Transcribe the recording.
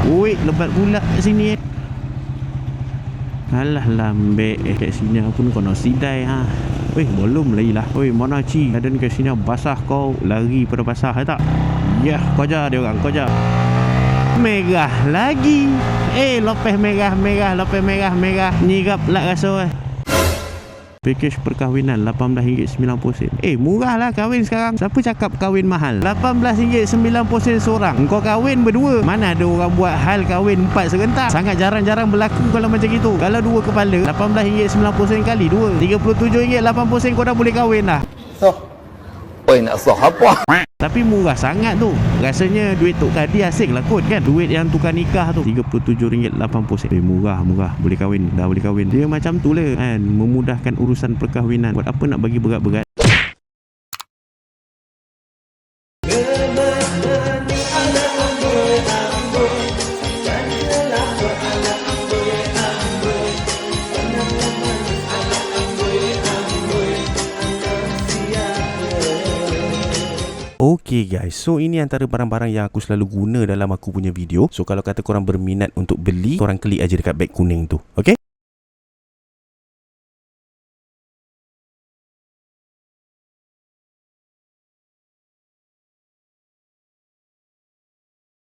Oi, lebat pula kat sini. Alah lambe kat sini pun kau nak sidai ha. Belum lagi lah. Mana Ci? Adan kat sini basah kau lari pada basah tak? Ya, kau ajar dia orang, kau ajar. Merah lagi. Lopeh merah. Nyirap lah rasa. Pakej perkahwinan RM18.90. Murah lah kahwin sekarang. Siapa cakap kahwin mahal? RM18.90 seorang. Kau kahwin berdua. Mana ada orang buat hal kahwin 4 serentak? Sangat jarang-jarang berlaku kalau macam gitu. Kalau 2 kepala, RM18.90 kali 2, RM37.80 kau dah boleh kahwin dah. Nak sah apa? Tapi murah sangat tu. Rasanya duit Tok Kadi asing lah kot kan. Duit yang tukar nikah tu RM37.80. Murah. Boleh kahwin. Dah boleh kahwin. Dia macam tu lah kan. Memudahkan urusan perkahwinan. Buat apa nak bagi berat-berat? Okay guys, so ini antara barang-barang yang aku selalu guna dalam aku punya video. So kalau kata korang berminat untuk beli, korang klik aja dekat beg kuning tu. Okay?